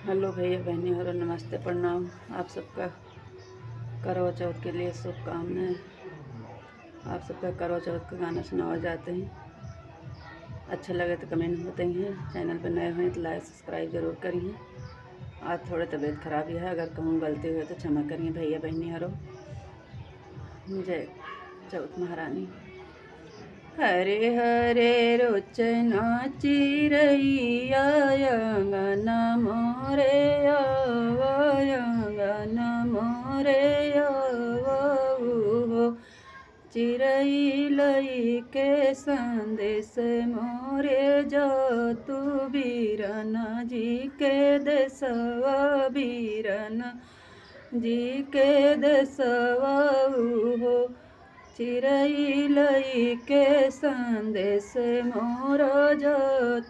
Hello भैया बहनी और नमस्ते प्रणाम। आप सबका करवा चौथ के लिए शुभकामनाएं। आप सबका करवा चौथ का गाना सुनावा जाते हैं। अच्छा लगे तो कमेंट में बताइए। चैनल पर नए हैं तो लाइक सब्सक्राइब जरूर करिए। आज थोड़ा तबीयत खराब है, अगर कहूँ गलती हुई तो क्षमा करिए भैया बहनी हरो। जय चौथ महारानी। हरे हरे रोचना चिरैया अंगना मोरे अंगना मोरे हो। चिरई लई के संदेश मोरे जो तू बीरना जी के देसवा बीरना जी के देसवा हो। चिरई लई के संदेश मोर जो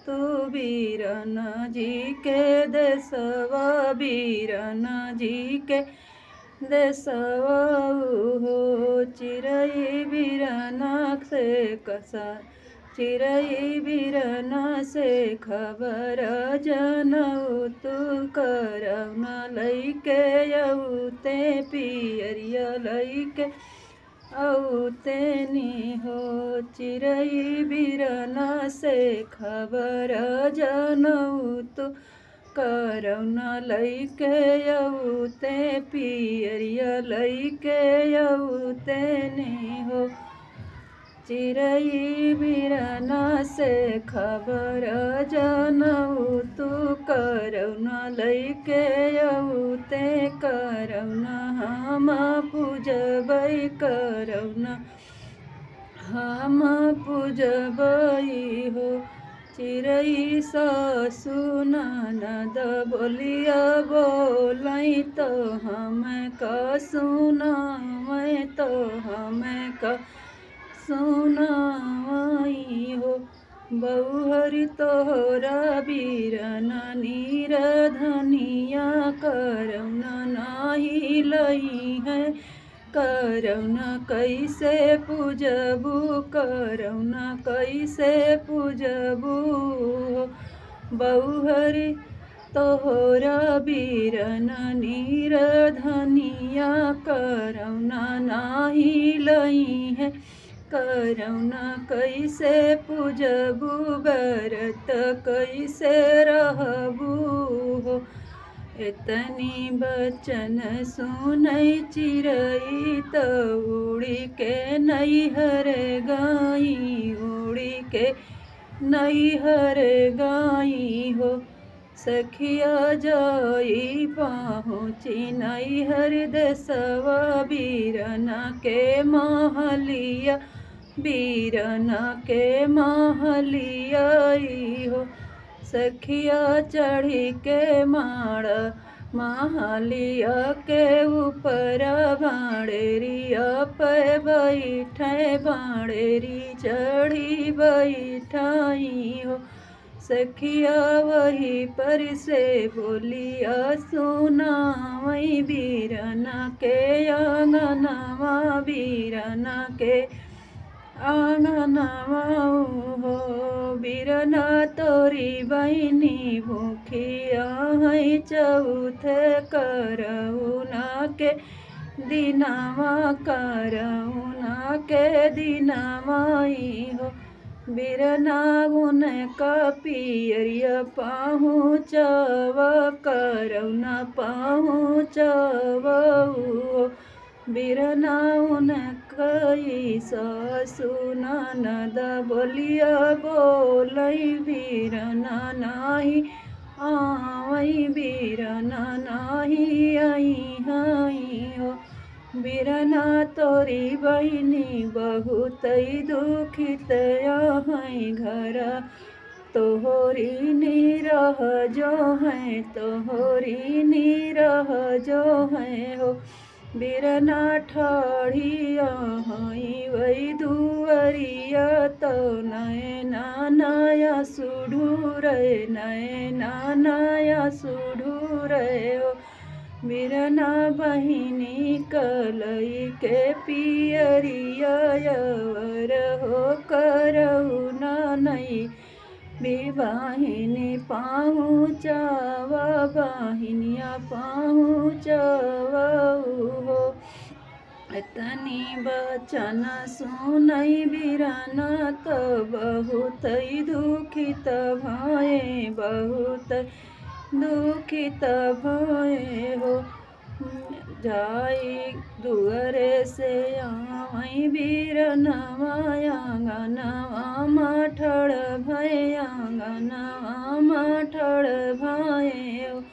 तू बीरना जी के देसवा बीरना जी के देसवा हो। चिरई बीरना से कसा चिरई बीरना से खबर जनऊ तू करौना लैके औते पियरिया लैके औते नी हो। चिरई बीरना से खबर जनऊ तू करौना लैके औते पियरिया लैके औते नी हो। चिरई बीरना से खबर जनऊ तू करौना लैके औते करौना हम पूजबै करौना हम पूजबै हो। चिरई सासु ननद बोलिया बोलै तो हम का सुनावै तो हम का सुनावई हो। बहुहरि तोहरा बीरना नीर धनिया करौना नाही लई है करौना कैसे पूजबू करौना कैसे पूजबू। बहुहरि तोहरा बीरना नीर धनिया करौना नाही लई है करौना कैसे पूजबू व्रत कैसे रहबू हो। इतनी बचन सुनै चिरई तो उड़ी के नैहर गाई उड़ी के नैहर गाई हो। सखिया जाई पहुँची नैहर देसवा बीरना के महलिया बीरना के महलिया हो। सखिया चढ़ी के माड़ा महलिया के ऊपर बाड़ेरिया पे बैठे बाड़ेरी चढ़ी बैठाई हो। सखिया वही पर से बोलिया सुनावई बीरना के आंगनवा बीरना के आंगनवा हो। बीरना तोरी बहनी भूखिया है चौथ करौना के दिनवा करौना के दिनवाई हो। बीरना उनका पियरिया पहुँचवा करौना पहुँचवा हो। बीरना उनकई सासु ननद बोलिया बोलै बीरना नाही आवै बीरना नाही आई हई हो। बीरना तोरी बहिनी बहुत दुखित है घर तोहरी निरह जो है तोहरी निरह जो है हो। बीरना ठाढ़िया हई वही दुअरिया तो नैना नया सुढूरे नैना नया सुढूरे हो। बीरना बहिनी कलई के पियरिया वर हो करौना नहीं विवाहिनी पहुँचव बहिनिया पहुँचव हो। तनी बचन सुनै बिराना त बहुत दुखित भए, बहुत दुखित भए हो। जाई दुअरे से आई बिरनवा आंगनवा मठड़ भए, आंगनवा मठड़ भए हो।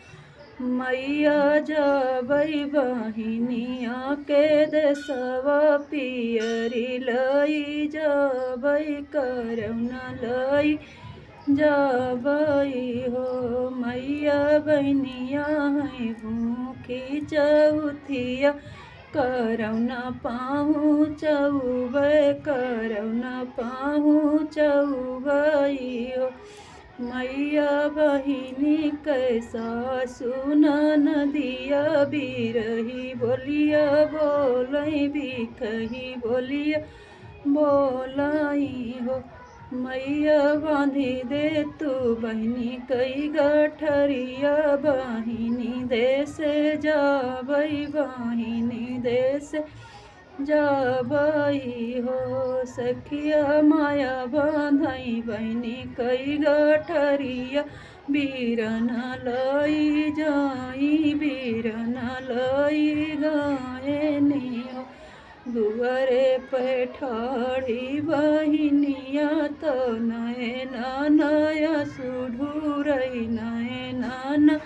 मैया जबै बहिनिया के देशवा पियरी लई जबै, करौना लई जबै हो। मैया बहिनिया है भूखी चौथिया, करौना पहुँचबै, करौना पहुँचबै हो। मैया बहिनी कैसा नदिया बिरही बोलिया बोलै, बिखही बोलिया बोलाई हो। मैया बांधी दे तू बहिनी कई गठरिया, बहिनी देश जाबै, बहिनी देश जाबै हो। सखिया माया बांधई बहिनी कई गठरिया, बिरना लई जाई, बिरना लई गायनी हो। दुअरे पे ठाड़ी बहिनिया त नैना नया सुढुरई, नैना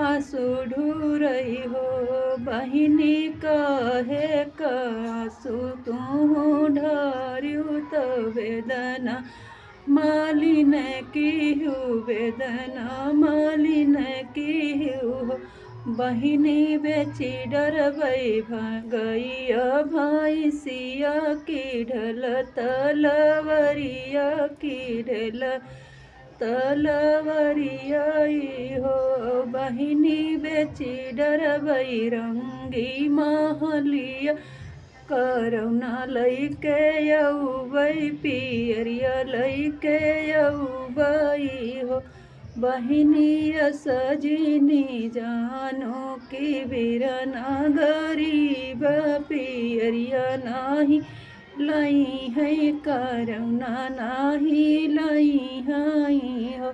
आंसू ढुरई हो। बहिनी कहे आंसू तू ढारियु त वेदना मालिन किहु, वेदना मालिन किहु हो। बहिनी बेची डरबै गैया भैंसिया, किढ़ल तलवरिया, किढ़ल तलवरिया हो। बहिनी बेची डरबै रंगी महलिया, करौना लैके अउबै, पियरिया लैके अउबै हो। बहिनिया सजिनी जानो कि बिरना गरीब, पियरिया नाही लाई है, करौना नाही लाई है हो।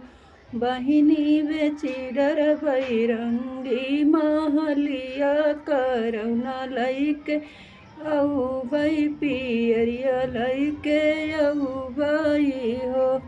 बहिनी बेची डरबै रंगी महलिया, करौना लैके अउबै, पियरिया लैके अउबै हो।